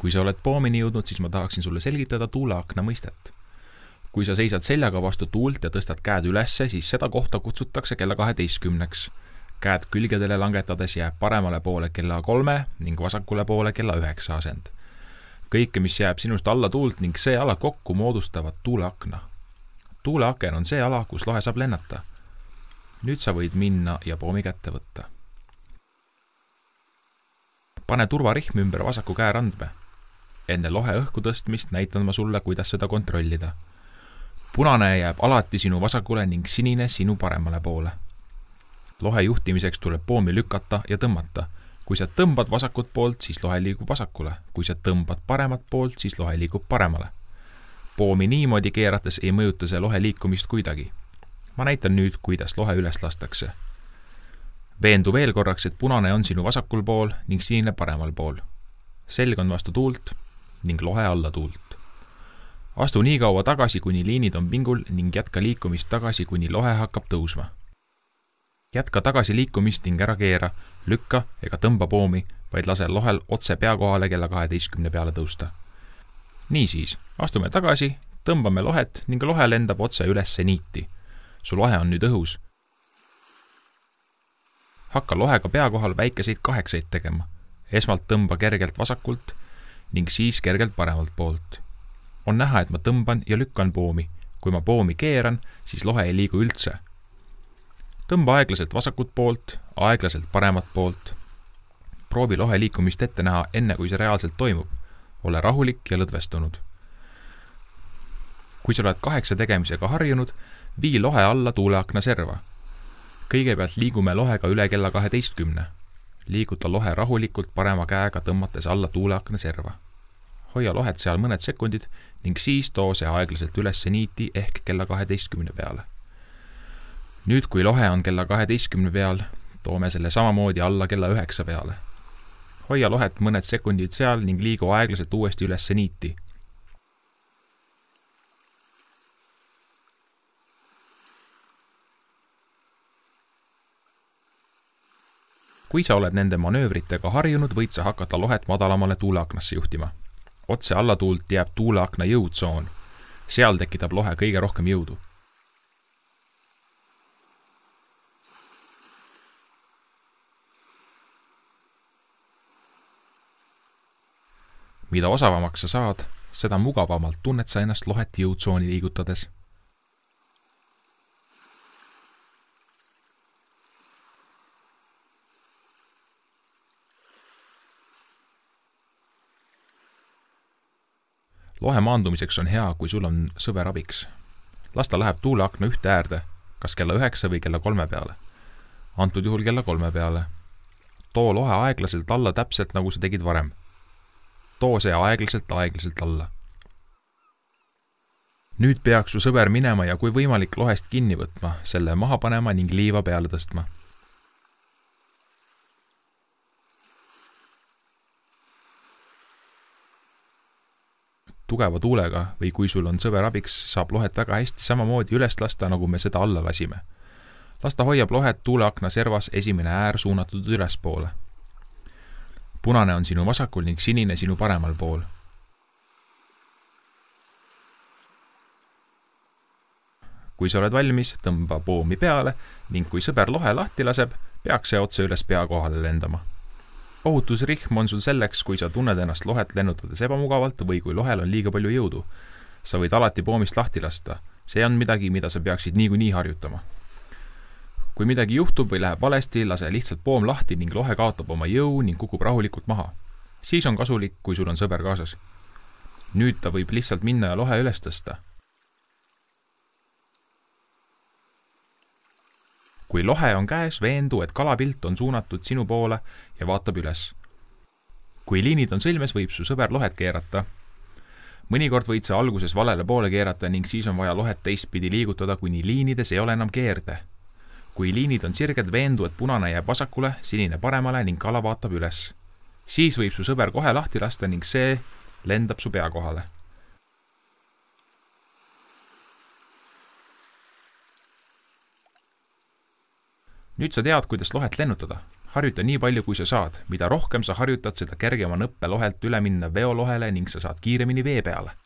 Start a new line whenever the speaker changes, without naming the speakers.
Kui sa oled poomini jõudnud, siis ma tahaksin sulle selgitada tuuleakna mõistet. Kui sa seisad seljaga vastu tuult ja tõstad käed ülesse, siis seda kohta kutsutakse kella 12. Käed külgedele langetades jääb paremale poole kella 3 ning vasakule poole kella 9 asend. Kõike, mis jääb sinust alla tuult ning see ala kokku moodustavad tuuleakna. Tuuleaken on see ala, kus lohe saab lennata. Nüüd sa võid minna ja poomi kätte võtta. Pane turvarihm ümber vasaku käe randme. Enne lohe õhku tõstmist näitan ma sulle, kuidas seda kontrollida. Punane jääb alati sinu vasakule ning sinine sinu paremale poole. Lohe juhtimiseks tuleb poomi lükata ja tõmmata. Kui sa tõmbad vasakut poolt, siis lohe liigub vasakule. Kui sa tõmbad paremat poolt, siis lohe liigub paremale. Poomi niimoodi keerates ei mõjuta see lohe liikumist kuidagi. Ma näitan nüüd, kuidas lohe üles lastakse. Veendu veel korraks, et punane on sinu vasakul pool ning sinine paremal pool. Selg on vastu tuult ning lohe alla tuult. Astu nii kaua tagasi, kuni liinid on pingul ning jätka liikumist tagasi, kuni lohe hakkab tõusma. Jätka tagasi liikumist ning ära keera, lükka ega tõmba poomi, vaid lase lohel otse pea kohale kella 12 peale tõusta. Niisiis, astume tagasi, tõmbame lohet ning lohe lendab otse ülesse niiti. Su lohe on nüüd õhus. Hakka lohega pea kohal väikeseid 8 tegema. Esmalt tõmba kergelt vasakult ning siis kergelt paremalt poolt. On näha, et ma tõmban ja lükkan poomi. Kui ma poomi keeran, siis lohe ei liigu üldse. Tõmba aeglaselt vasakut poolt, aeglaselt paremat poolt. Proovi lohe liikumist ette näha enne, kui see reaalselt toimub. Ole rahulik ja lõdvestunud. Kui sa oled 8 tegemisega harjunud, vii lohe alla tuuleakna serva. Kõigepealt liigume lohega üle kella 12. Liiguta lohe rahulikult parema käega tõmmates alla tuuleakna serva. Hoia lohet seal mõned sekundid ning siis too see aeglaselt ülesse niiti ehk kella 12 peale. Nüüd, kui lohe on kella 12 peal, toome selle samamoodi alla kella 9 peale. Hoia lohet mõned sekundid seal ning liigu aeglaselt uuesti ülesse niiti. Kui sa oled nende manöövritega harjunud, võid sa hakata lohet madalamale tuuleaknasse juhtima. Otse alla tuult jääb tuuleakna jõudsoon. Seal tekitab lohe kõige rohkem jõudu. Mida osavamaks sa saad, seda mugavamalt tunned sa ennast lohet jõudsooni liigutades. Lohe maandumiseks on hea, kui sul on sõber abiks. Las ta läheb tuuleakna ühte äärde, kas kella 9 või kella 3 peale. Antud juhul kella 3 peale. Too lohe aeglaselt alla täpselt, nagu sa tegid varem. Too see aeglaselt alla. Nüüd peaks su sõber minema ja kui võimalik lohest kinni võtma, selle maha panema ning liiva peale tõstma. Tugeva tuulega või kui sul on sõber abiks, saab lohet väga hästi samamoodi üles lasta, nagu me seda alla lasime. Las ta hoiab lohet tuuleakna servas esimene äär suunatud ülespoole. Punane on sinu vasakul ning sinine sinu paremal pool. Kui sa oled valmis, tõmba poomi peale ning kui sõber lohe lahti laseb, peaks see otse üles pea kohale lendama. Ohutusrihm on sul selleks, kui sa tunned ennast lohet lennutades ebamugavalt või kui lohel on liiga palju jõudu. Sa võid alati poomist lahti lasta. See on midagi, mida sa peaksid niikuinii harjutama. Kui midagi juhtub või läheb valesti, lase lihtsalt poom lahti ning lohe kaotab oma jõu ning kukub rahulikult maha. Siis on kasulik, kui sul on sõber kaasas. Nüüd ta võib lihtsalt minna ja lohe üles tõsta. Kui lohe on käes, veendu, et kalapilt on suunatud sinu poole ja vaatab üles. Kui liinid on sõlmes, võib su sõber lohet keerata. Mõnikord võid sa alguses valele poole keerata ning siis on vaja lohet teistpidi liigutada, kuni liinides ei ole enam keerde. Kui liinid on sirged, veendu, et punane jääb vasakule, sinine paremale ning kala vaatab üles. Siis võib su sõber kohe lahti lasta ning see lendab su pea kohale. Nüüd sa tead, kuidas lohet lennutada. harjuta nii palju, kui sa saad. Mida rohkem sa harjutad, seda kergem on õppe lohelt üle minna veolohele ning sa saad kiiremini vee peale.